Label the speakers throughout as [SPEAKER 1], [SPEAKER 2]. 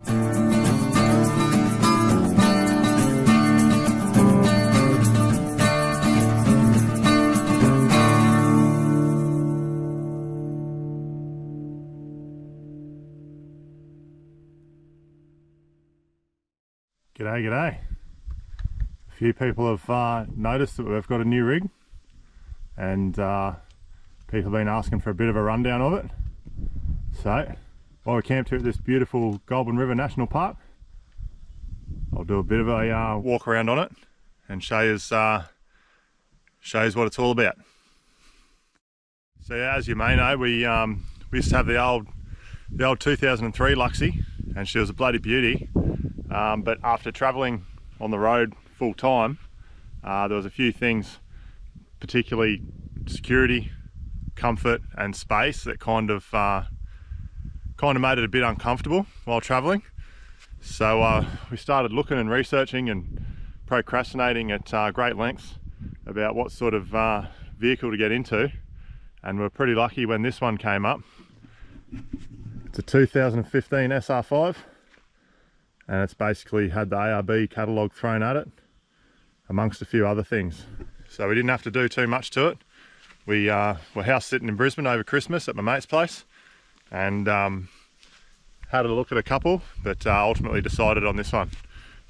[SPEAKER 1] G'day, g'day. A few people have noticed that we've got a new rig, and people have been asking for a bit of a rundown of it. So, while we're camped here at this beautiful Goulburn River National Park, I'll do a bit of a walk around on it and show you what it's all about. So yeah, as you may know, we used to have the old 2003 Luxy, and she was a bloody beauty. But after travelling on the road full time, there was a few things, particularly security, comfort and space, that kind of made it a bit uncomfortable while travelling. So we started looking and researching and procrastinating at great lengths about what sort of vehicle to get into, and we're pretty lucky when this one came up. It's a 2015 SR5. And it's basically had the ARB catalogue thrown at it, amongst a few other things. So we didn't have to do too much to it. We were house sitting in Brisbane over Christmas at my mate's place, and had a look at a couple, but ultimately decided on this one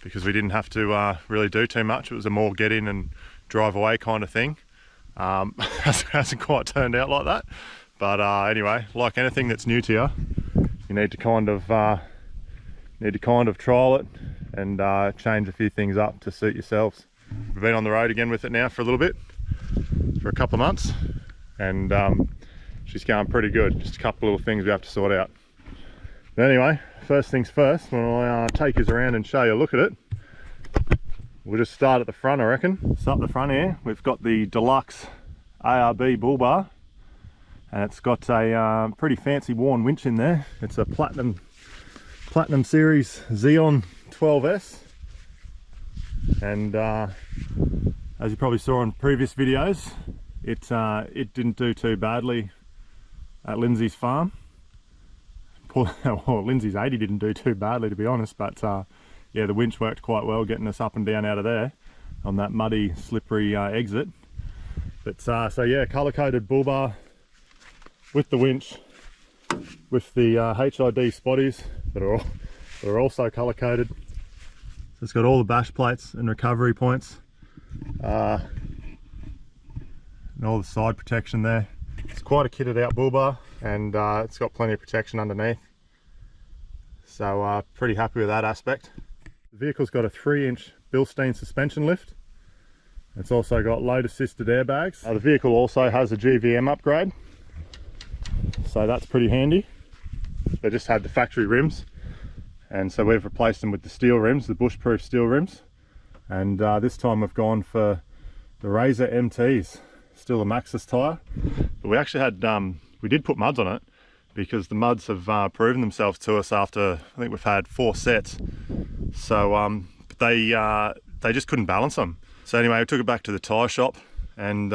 [SPEAKER 1] because we didn't have to really do too much. It was a more get in and drive away kind of thing. Hasn't quite turned out like that, but anyway, like anything that's new to you, you need to kind of trial it and change a few things up to suit yourselves. We've been on the road again with it now for a little bit, for a couple of months, and she's going pretty good. Just a couple of little things we have to sort out. But anyway, first things first, when I take us around and show you a look at it, we'll just start at the front, I reckon. So up the front here, we've got the deluxe ARB bull bar, and it's got a pretty fancy worn winch in there. It's a Platinum Series Xeon 12S, and as you probably saw on previous videos, it didn't do too badly at Lindsay's farm. Well, Lindsay's 80 didn't do too badly, to be honest, but yeah, the winch worked quite well getting us up and down out of there on that muddy, slippery exit. But so yeah, colour-coded bull bar with the winch, with the HID spotties that are also colour-coded. So it's got all the bash plates and recovery points, and all the side protection there. It's quite a kitted out bull bar, and it's got plenty of protection underneath. So pretty happy with that aspect. The vehicle's got a 3-inch Bilstein suspension lift. It's also got load assisted airbags. The vehicle also has a GVM upgrade, so that's pretty handy. They just had the factory rims, and so we've replaced them with the steel rims, the bushproof steel rims. And this time we've gone for the Razor MTs, still a Maxxis tyre. But we actually had, we did put muds on it, because the muds have proven themselves to us after, I think we've had 4 sets. So they just couldn't balance them. So anyway, we took it back to the tyre shop, and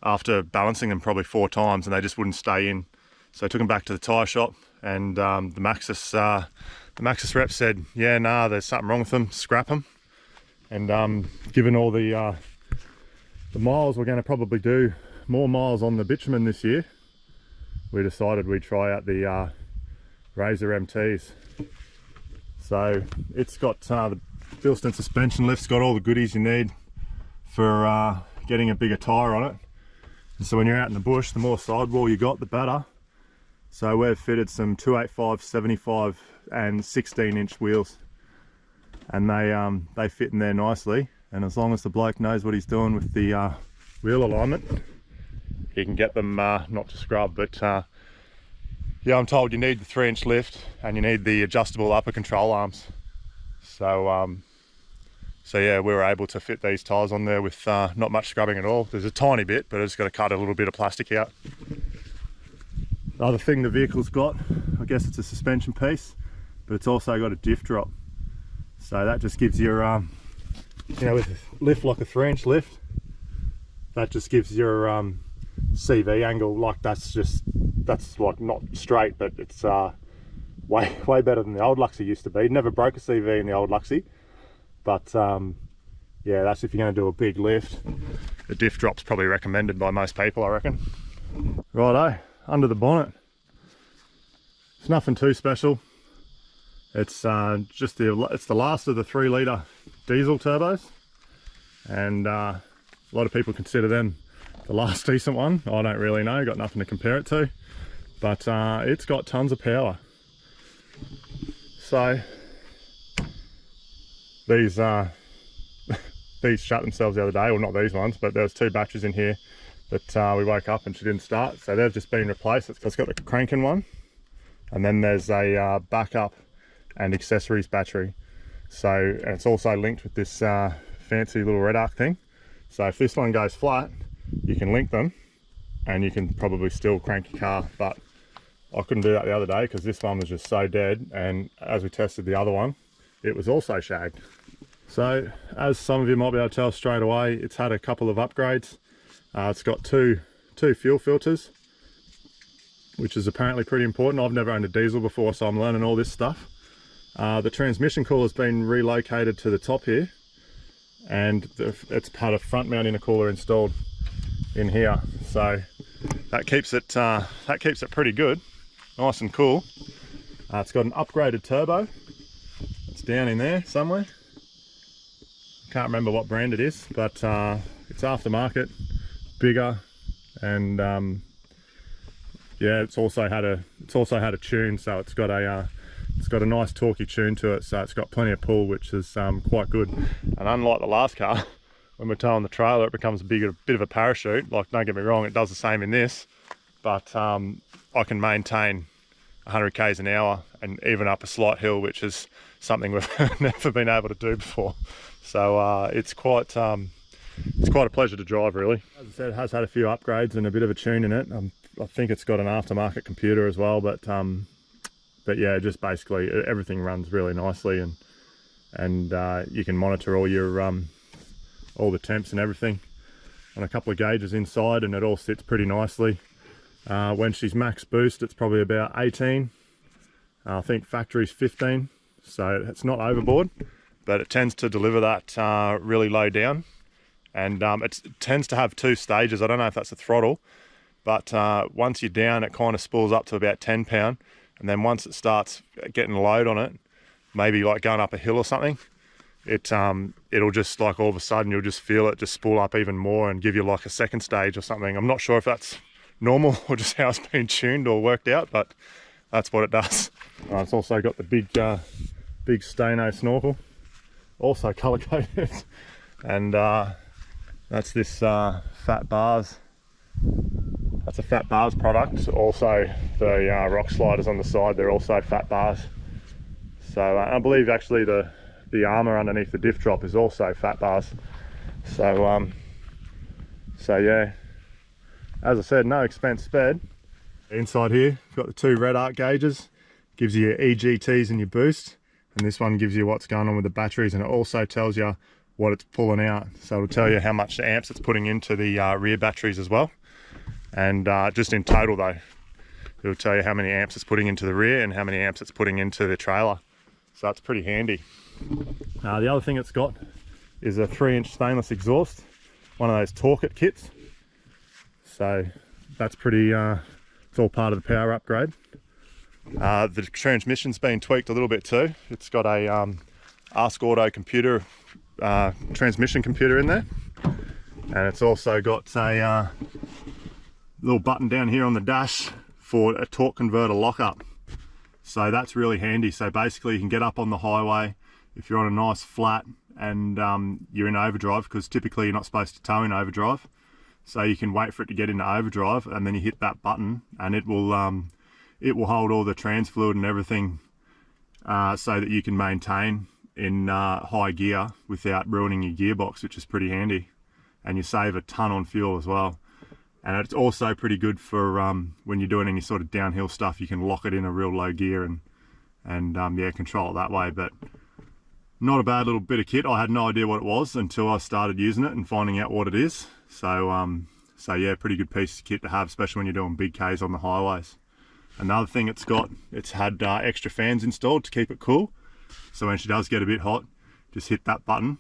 [SPEAKER 1] after balancing them probably 4 times, and they just wouldn't stay in. So I took them back to the tyre shop, and the Maxxis rep said, yeah, nah, there's something wrong with them, scrap them. And given all the miles, we're going to probably do more miles on the bitumen this year, we decided we'd try out the Razor MTs. So it's got the Bilstein suspension lift's got all the goodies you need for getting a bigger tyre on it. And so when you're out in the bush, the more sidewall you got, the better. So we've fitted some 285, 75 and 16-inch wheels, and they fit in there nicely. And as long as the bloke knows what he's doing with the wheel alignment, he can get them not to scrub. But yeah, I'm told you need the 3-inch lift and you need the adjustable upper control arms. So so yeah, we were able to fit these tyres on there with not much scrubbing at all. There's a tiny bit, but I just got to cut a little bit of plastic out. The other thing the vehicle's got, I guess it's a suspension piece, but it's also got a diff drop. So that just gives your, you know, with a lift like a 3-inch lift, that just gives your CV angle, like that's like not straight, but it's 1 way better than the old Luxy used to be. Never broke a CV in the old Luxy, but yeah, that's if you're going to do a big lift. The diff drop's probably recommended by most people, I reckon. Righto, under the bonnet. It's nothing too special. It's just it's the last of the 3 litre diesel turbos, and a lot of people consider them the last decent one. I don't really know, got nothing to compare it to, but it's got tons of power. So these these shut themselves the other day, well not these ones, but there's 2 batteries in here that we woke up and she didn't start, so they've just been replaced. It's got the cranking one, and then there's a backup and accessories battery. So, and it's also linked with this fancy little red arc thing. So if this one goes flat, you can link them and you can probably still crank your car. But I couldn't do that the other day because this one was just so dead, and as we tested the other one, it was also shagged. So as some of you might be able to tell straight away, it's had a couple of upgrades. It's got two fuel filters, which is apparently pretty important. I've never owned a diesel before, so I'm learning all this stuff. The transmission cooler has been relocated to the top here, and it's had a front mount intercooler installed in here, so that keeps it pretty good, nice and cool. It's got an upgraded turbo. It's down in there somewhere. Can't remember what brand it is, but it's aftermarket, bigger, and yeah, it's also had a tune, so it's got a nice torquey tune to it, so it's got plenty of pull, which is quite good. And unlike the last car, when we're towing the trailer, it becomes a bit of a parachute. Like, don't get me wrong, it does the same in this, but I can maintain 100 k's an hour and even up a slight hill, which is something we've never been able to do before. So it's quite a pleasure to drive, really. As I said, it has had a few upgrades and a bit of a tune in it. I think it's got an aftermarket computer as well, but yeah, just basically everything runs really nicely, and you can monitor all your all the temps and everything, and a couple of gauges inside, and it all sits pretty nicely. When she's max boost, it's probably about 18. I think factory's 15, so it's not overboard, but it tends to deliver that really low down, and it tends to have 2 stages. I don't know if that's a throttle, but once you're down, it kind of spools up to about 10 pound. And then once it starts getting load on it, maybe like going up a hill or something, it'll just, like, all of a sudden you'll just feel it just spool up even more and give you like a second stage or something. I'm not sure if that's normal or just how it's been tuned or worked out, but that's what it does. It's also got the big Steno snorkel, also colour coded, and that's this Fat Bars. That's a Fat Bars product. Also the rock sliders on the side, they're also Fat Bars. So I believe actually the armour underneath the diff drop is also Fat Bars. So so yeah, as I said, no expense spared. Inside here, you've got the 2 red arc gauges, gives you your EGTs and your boost, and this one gives you what's going on with the batteries, and it also tells you what it's pulling out. So it'll tell you how much amps it's putting into the rear batteries as well. And just in total though, it'll tell you how many amps it's putting into the rear and how many amps it's putting into the trailer. So that's pretty handy. The other thing it's got is a 3-inch stainless exhaust, one of those Torque It kits. So that's pretty, it's all part of the power upgrade. The transmission's been tweaked a little bit too. It's got a Ask Auto computer, transmission computer in there. And it's also got a little button down here on the dash for a torque converter lockup. So that's really handy. So basically you can get up on the highway if you're on a nice flat and you're in overdrive, because typically you're not supposed to tow in overdrive. So you can wait for it to get into overdrive, and then you hit that button and it will hold all the trans fluid and everything so that you can maintain in high gear without ruining your gearbox, which is pretty handy. And you save a ton on fuel as well. And it's also pretty good for when you're doing any sort of downhill stuff. You can lock it in a real low gear and yeah, control it that way. But not a bad little bit of kit. I had no idea what it was until I started using it and finding out what it is. So so yeah, pretty good piece of kit to have, especially when you're doing big Ks on the highways. Another thing it's had extra fans installed to keep it cool. So when she does get a bit hot, just hit that button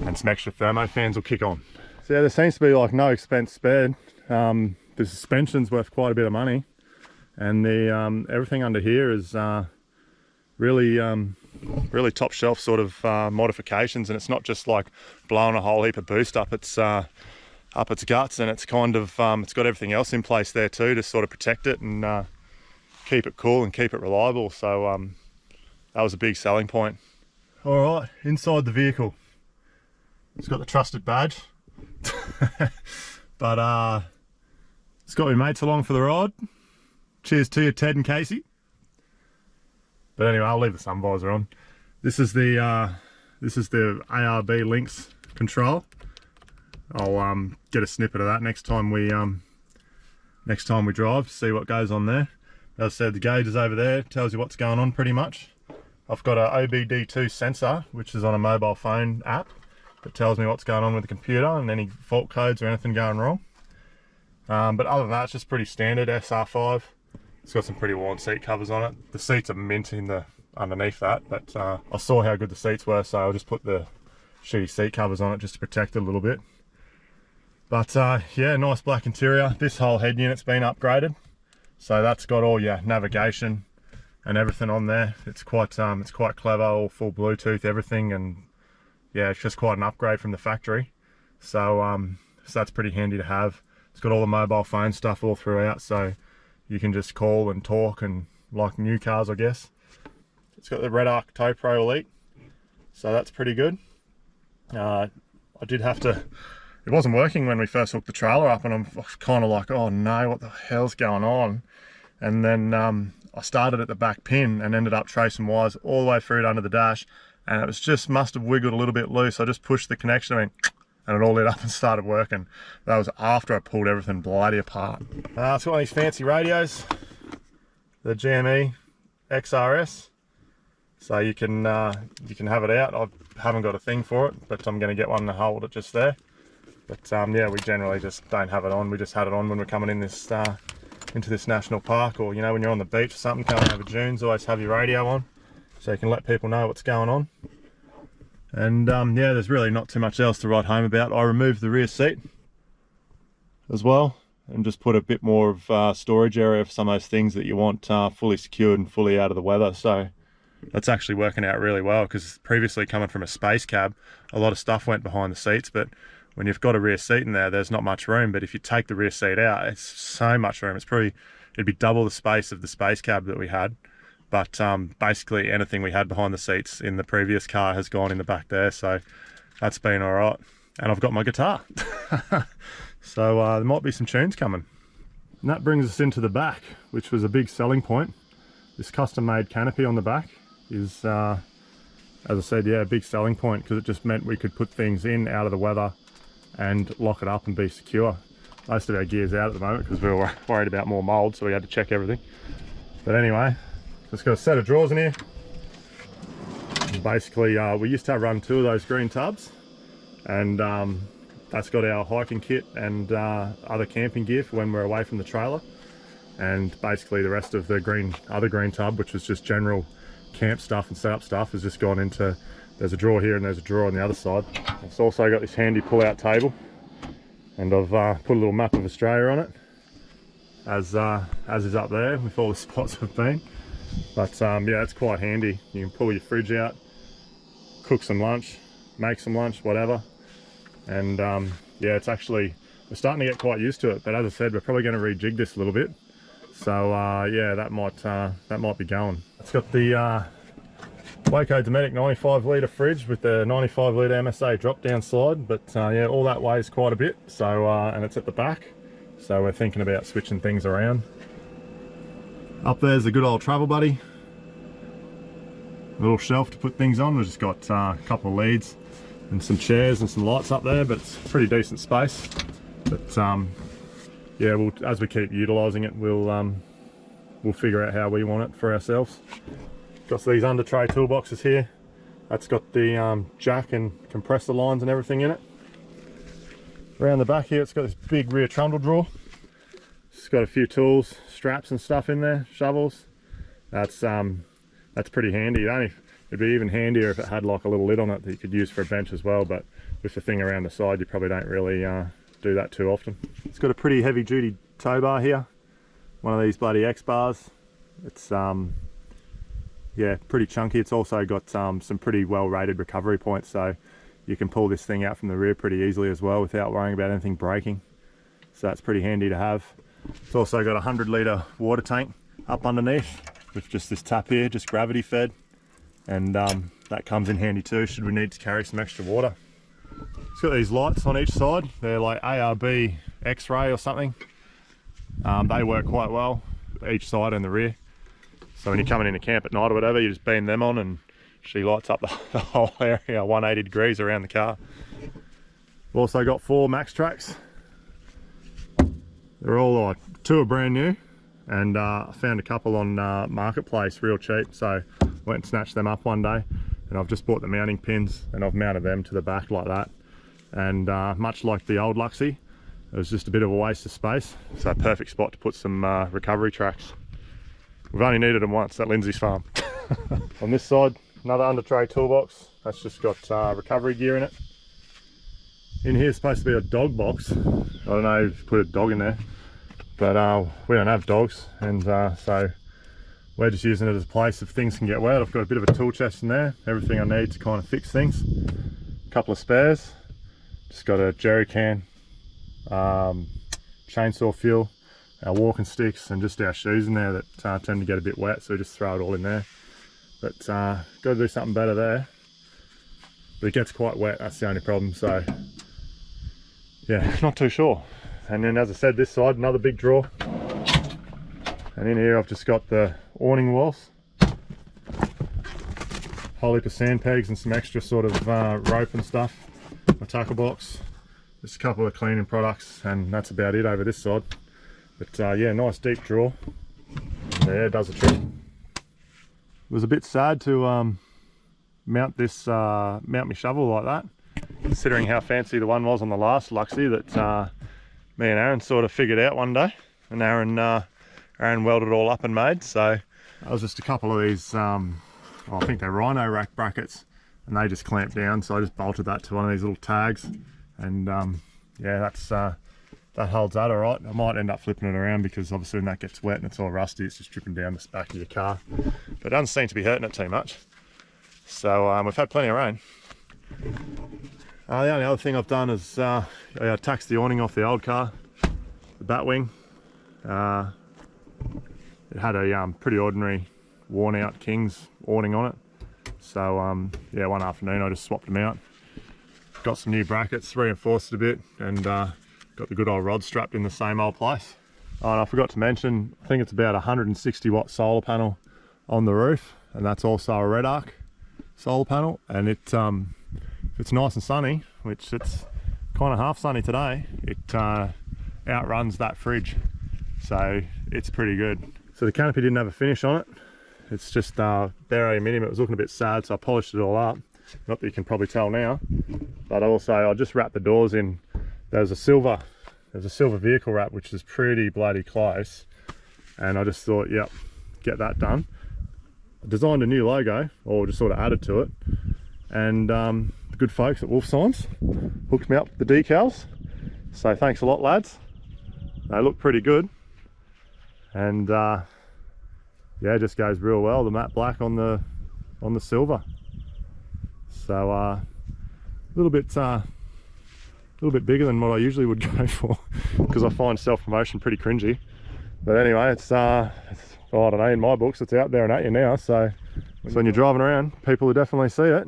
[SPEAKER 1] and some extra thermo fans will kick on. So yeah, there seems to be like no expense spared. The suspension's worth quite a bit of money, and the everything under here is really top shelf sort of modifications, and it's not just like blowing a whole heap of boost up its guts, and it's kind of it's got everything else in place there too to sort of protect it and keep it cool and keep it reliable. So that was a big selling point. All right, inside the vehicle, it's got the trusted badge. But it's got my mates along for the ride. Cheers to you, Ted and Casey. But anyway, I'll leave the sun visor on. This is the ARB Lynx control. I'll get a snippet of that next time we drive to see what goes on there. As I said, the gauge is over there, tells you what's going on pretty much. I've got a OBD2 sensor, which is on a mobile phone app, that tells me what's going on with the computer and any fault codes or anything going wrong. But other than that, it's just pretty standard SR5. It's got some pretty worn seat covers on it. The seats are mint underneath that, but I saw how good the seats were, so I'll just put the shitty seat covers on it just to protect it a little bit. But yeah, nice black interior. This whole head unit's been upgraded, so that's got all your navigation and everything on there. It's quite clever, all full Bluetooth, everything, and yeah, it's just quite an upgrade from the factory. So so that's pretty handy to have. It's got all the mobile phone stuff all throughout, so you can just call and talk, and like new cars, I guess. It's got the Red Arc Tow Pro Elite, so that's pretty good. I did have to, it wasn't working when we first hooked the trailer up, and I'm kind of like, oh no, what the hell's going on? And then I started at the back pin and ended up tracing wires all the way through it under the dash, and it was just must have wiggled a little bit loose. I just pushed the connection in and it all lit up and started working. That was after I pulled everything bloody apart. It's got these fancy radios, the GME XRS, so you can have it out. I haven't got a thing for it, but I'm going to get one to hold it just there. But yeah, we generally just don't have it on. We just had it on when we're coming in this into this national park, or you know, when you're on the beach or something, coming over dunes, always have your radio on so you can let people know what's going on. And yeah, there's really not too much else to write home about. I removed the rear seat as well and just put a bit more of storage area for some of those things that you want fully secured and fully out of the weather. So that's actually working out really well, because previously, coming from a space cab, a lot of stuff went behind the seats, but when you've got a rear seat in there, there's not much room. But if you take the rear seat out, it's so much room. It'd be double the space of the space cab that we had. But basically anything we had behind the seats in the previous car has gone in the back there, so that's been all right. And I've got my guitar. So there might be some tunes coming. And that brings us into the back, which was a big selling point. This custom-made canopy on the back is, as I said, yeah, a big selling point, because it just meant we could put things in out of the weather and lock it up and be secure. Most of our gear's out at the moment because we were worried about more mold, so we had to check everything. But anyway, it's got a set of drawers in here. Basically, we used to run 2 of those green tubs, and that's got our hiking kit and other camping gear for when we're away from the trailer. And basically the rest of the other green tub, which was just general camp stuff and setup stuff, has just gone into, there's a drawer here and there's a drawer on the other side. It's also got this handy pull-out table, and I've put a little map of Australia on it, as is up there with all the spots I've been. But yeah, it's quite handy. You can pull your fridge out, cook some lunch, make some lunch, whatever. And yeah, it's actually, we're starting to get quite used to it. But as I said, we're probably going to rejig this a little bit. So yeah, that might be going. It's got the Waco Dometic 95 litre fridge with the 95 litre MSA drop down slide. But yeah, all that weighs quite a bit. So and it's at the back. So we're thinking about switching things around. Up there's a good old travel buddy. A little shelf to put things on. We've just got a couple of leads and some chairs and some lights up there, but it's a pretty decent space. But yeah, as we keep utilising it, we'll figure out how we want it for ourselves. Got these under tray toolboxes here. That's got the jack and compressor lines and everything in it. Around the back here, it's got this big rear trundle drawer. It's got a few tools, straps and stuff in there, shovels. That's pretty handy. It'd be even handier if it had like a little lid on it that you could use for a bench as well, but with the thing around the side you probably don't really do that too often. It's got a pretty heavy duty tow bar here, one of these bloody X bars. It's yeah, pretty chunky. It's also got some pretty well rated recovery points, so you can pull this thing out from the rear pretty easily as well without worrying about anything breaking. So that's pretty handy to have. It's also got a 100 litre water tank up underneath with just this tap here, just gravity fed, and that comes in handy too should we need to carry some extra water. It's got these lights on each side. They're like ARB X-ray or something. They work quite well, each side and the rear. So when you're coming into camp at night or whatever, you just beam them on and she lights up the whole area 180 degrees around the car. We've also got 4 Max Tracks. They're all like, 2 are brand new, and I found a couple on Marketplace real cheap, so went and snatched them up one day, and I've just bought the mounting pins and I've mounted them to the back like that. And much like the old Luxy, it was just a bit of a waste of space, so a perfect spot to put some recovery tracks. We've only needed them once at Lindsay's farm. On this side, another under tray toolbox. That's just got recovery gear in it. In here is supposed to be a dog box. I don't know if you put a dog in there, but we don't have dogs, and so we're just using it as a place if things can get wet. I've got a bit of a tool chest in there, everything I need to kind of fix things. A couple of spares, just got a jerry can, chainsaw fuel, our walking sticks, and just our shoes in there that tend to get a bit wet, so we just throw it all in there. But got to do something better there. But it gets quite wet, that's the only problem, so yeah, not too sure. And then as I said, this side, another big drawer. And in here I've just got the awning walls, whole heap of sand pegs and some extra sort of rope and stuff, my tackle box, just a couple of cleaning products, and that's about it over this side. But yeah, nice deep drawer. Yeah, it does the trick. It was a bit sad to mount my shovel like that, considering how fancy the one was on the last Luxy that me and Aaron sort of figured out one day, and Aaron welded it all up and made. So that was just a couple of these, I think they're Rhino rack brackets, and they just clamped down, so I just bolted that to one of these little tags, and yeah, that holds that all right. I might end up flipping it around because obviously when that gets wet and it's all rusty, it's just dripping down the back of your car, but it doesn't seem to be hurting it too much. So we've had plenty of rain. The only other thing I've done is I taxed the awning off the old car, the Batwing. It had a pretty ordinary worn out King's awning on it. So yeah, one afternoon I just swapped them out. Got some new brackets, reinforced it a bit, and got the good old rod strapped in the same old place. Oh, and I forgot to mention, I think it's about 160 watt solar panel on the roof, and that's also a red arc solar panel, and it if it's nice and sunny, which it's kind of half sunny today, it outruns that fridge, so it's pretty good. So the canopy didn't have a finish on it, it's just bare aluminium. It was looking a bit sad, so I polished it all up, not that you can probably tell now, but also I just wrapped the doors in. There's a silver vehicle wrap which is pretty bloody close, and I just thought, yep, get that done. I designed a new logo, or just sort of added to it, and the good folks at Wolf Signs hooked me up with the decals, so thanks a lot, lads. They look pretty good, and yeah, it just goes real well, the matte black on the silver. So a little bit bigger than what I usually would go for, because I find self-promotion pretty cringy. But anyway, it's I don't know, in my books it's out there and at you now, so when you're driving around, people will definitely see it.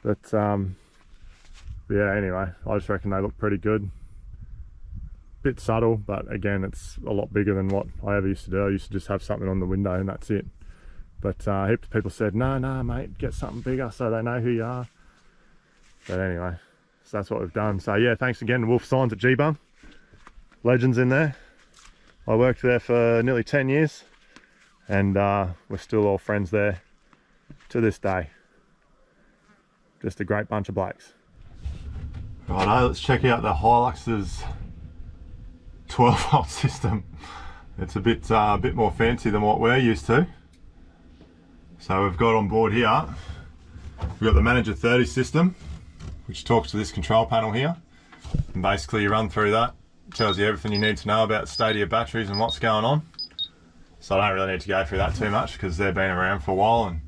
[SPEAKER 1] But yeah, anyway, I just reckon they look pretty good. Bit subtle, but again, it's a lot bigger than what I ever used to do. I used to just have something on the window and that's it. But heaps of people said, no mate, get something bigger so they know who you are. But anyway, so that's what we've done. So yeah, thanks again to Wolf Signs at G-Bung. Legends in there. I worked there for nearly 10 years, and we're still all friends there to this day. Just a great bunch of blokes. Righto, let's check out the Hilux's 12-volt system. It's a bit more fancy than what we're used to. So we've got on board here, we've got the Manager 30 system, which talks to this control panel here. And basically you run through that, it tells you everything you need to know about the state of your batteries and what's going on. So I don't really need to go through that too much because they've been around for a while and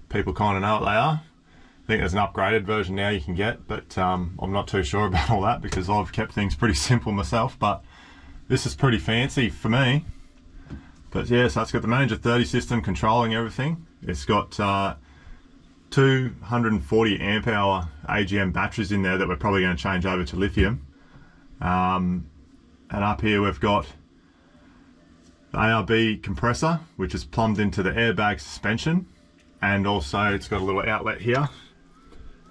[SPEAKER 1] people kind of know what they are. I think there's an upgraded version now you can get, but I'm not too sure about all that because I've kept things pretty simple myself, but this is pretty fancy for me. But yeah, so it's got the Manager 30 system controlling everything. It's got 240 amp hour AGM batteries in there that we're probably going to change over to lithium. And up here we've got the ARB compressor, which is plumbed into the airbag suspension, and also it's got a little outlet here.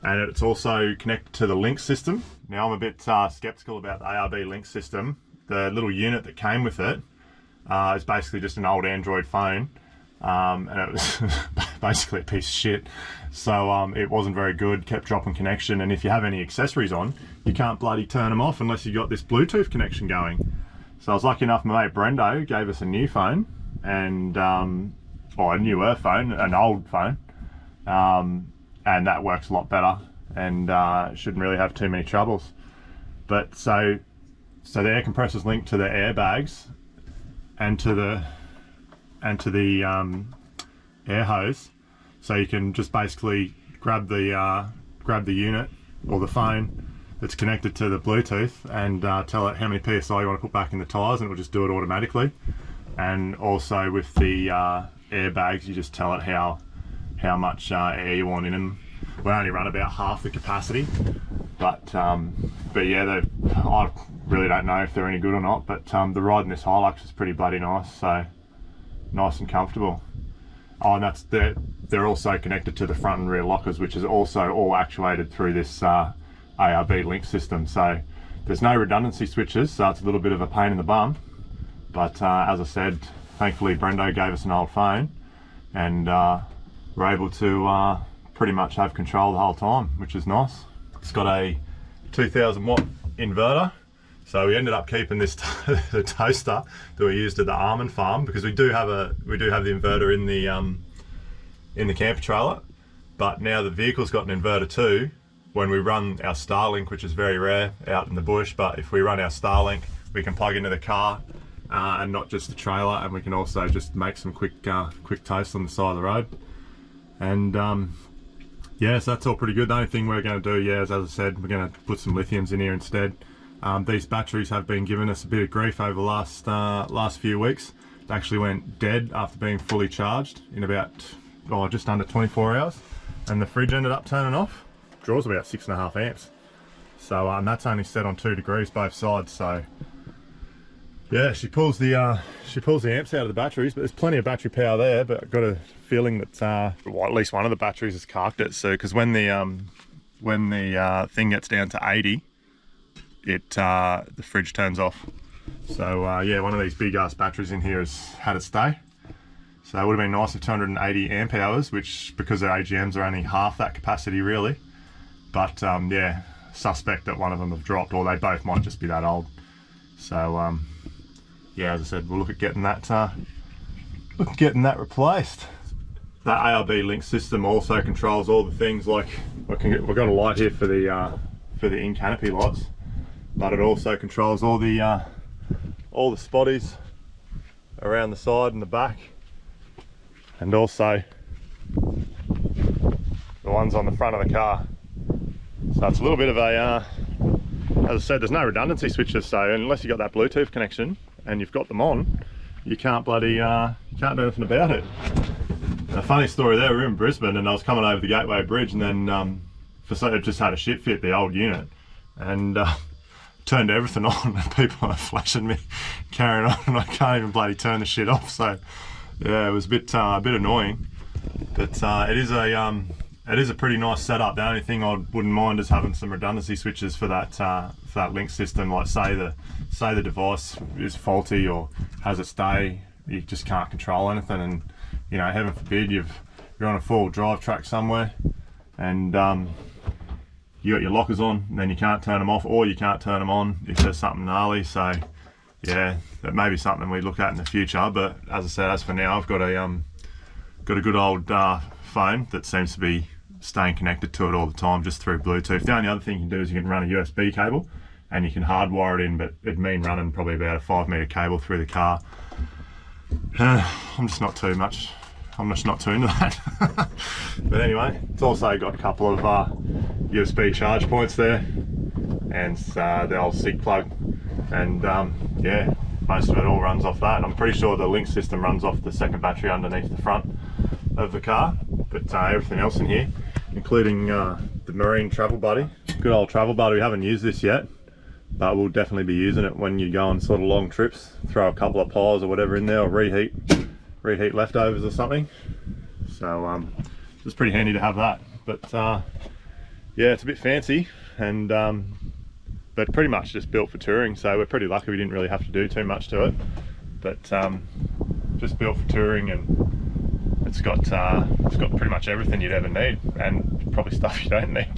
[SPEAKER 1] And it's also connected to the Link system. Now I'm a bit skeptical about the ARB Link system. The little unit that came with it is basically just an old Android phone, and it was basically a piece of shit. So it wasn't very good, kept dropping connection, and if you have any accessories on, you can't bloody turn them off unless you've got this Bluetooth connection going. So I was lucky enough, my mate Brendo gave us a new phone, and or a newer phone, an old phone. And that works a lot better and shouldn't really have too many troubles. But so the air compressor's linked to the airbags and to the air hose, so you can just basically grab the unit or the phone that's connected to the Bluetooth and tell it how many PSI you want to put back in the tyres, and it will just do it automatically. And also with the airbags, you just tell it how much air you want in them. We only run about half the capacity, but yeah, I really don't know if they're any good or not, but the ride in this Hilux is pretty bloody nice, so nice and comfortable. Oh, and they're also connected to the front and rear lockers, which is also all actuated through this ARB Link system, so there's no redundancy switches, so it's a little bit of a pain in the bum, but as I said, thankfully Brendo gave us an old phone, and we're able to pretty much have control the whole time, which is nice. It's got a 2000 watt inverter, so we ended up keeping this the toaster that we used at the almond farm, because we do have the inverter in the camper trailer, but now the vehicle's got an inverter too. When we run our Starlink, which is very rare out in the bush, but if we run our Starlink, we can plug into the car and not just the trailer, and we can also just make some quick toast on the side of the road. And yeah, so that's all pretty good. The only thing we're going to do, yeah, is, as I said, we're going to put some lithiums in here instead. These batteries have been giving us a bit of grief over the last few weeks. They actually went dead after being fully charged in about just under 24 hours, and the fridge ended up turning off. Draws about 6.5 amps, so and that's only set on 2 degrees both sides. So yeah, she pulls the amps out of the batteries, but there's plenty of battery power there. But I've got a feeling that well, at least one of the batteries has carked it. So because when the thing gets down to 80, the fridge turns off. So yeah, one of these big ass batteries in here has had it stay. So it would have been nice if 280 amp hours, which, because their AGMs are only half that capacity really. But yeah, suspect that one of them have dropped, or they both might just be that old. So yeah, as I said, we'll look at getting that replaced. That ARB Link system also controls all the things like we've got a light here for the in canopy lights, but it also controls all the spotties around the side and the back, and also the ones on the front of the car. So it's a little bit of a, as I said, there's no redundancy switches, so unless you've got that Bluetooth connection and you've got them on, you can't do anything about it. A funny story there, we were in Brisbane and I was coming over the Gateway Bridge, and then it just had a shit fit, the old unit, and turned everything on and people are flashing me, carrying on, and I can't even bloody turn the shit off. So yeah, it was a bit annoying, but it is a pretty nice setup. The only thing I wouldn't mind is having some redundancy switches for that Link system. Like say the device is faulty or has a stay, you just can't control anything, and you know, heaven forbid you're on a 4-wheel drive track somewhere and you got your lockers on and then you can't turn them off, or you can't turn them on if there's something gnarly. So yeah, that may be something we look at in the future. But as I said, as for now, I've got a good old phone that seems to be staying connected to it all the time just through Bluetooth. The only other thing you can do is you can run a USB cable and you can hardwire it in, but it'd mean running probably about a 5-meter cable through the car. I'm just not too into that. But anyway, it's also got a couple of USB charge points there, and the old SIG plug, and yeah, most of it all runs off that. And I'm pretty sure the link system runs off the second battery underneath the front of the car. But everything else in here, including the marine travel buddy, good old travel buddy. We haven't used this yet, but we'll definitely be using it when you go on sort of long trips. Throw a couple of pies or whatever in there, or reheat leftovers or something. So it's pretty handy to have that. But yeah, it's a bit fancy, and but pretty much just built for touring. So we're pretty lucky we didn't really have to do too much to it. But just built for touring, and it's got pretty much everything you'd ever need, and probably stuff you don't need.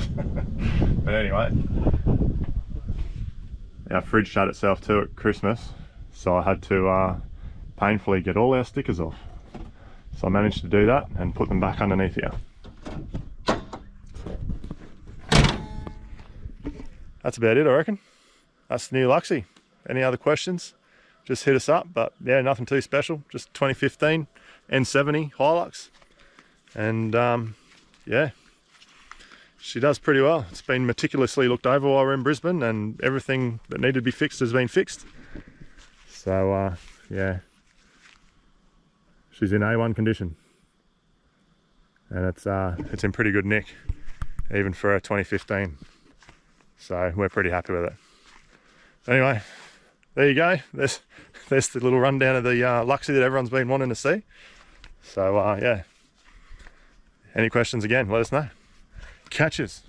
[SPEAKER 1] But anyway, our fridge shut itself too at Christmas, so I had to painfully get all our stickers off. So I managed to do that and put them back underneath here. That's about it, I reckon. That's the new Luxy. Any other questions, just hit us up. But yeah, nothing too special, just 2015 N70 Hilux. And yeah, she does pretty well. It's been meticulously looked over while we're in Brisbane, and everything that needed to be fixed has been fixed. So yeah, she's in A1 condition, and it's in pretty good nick, even for a 2015. So we're pretty happy with it. Anyway, there you go. There's the little rundown of the Luxy that everyone's been wanting to see. So yeah, any questions again, let us know. Catches.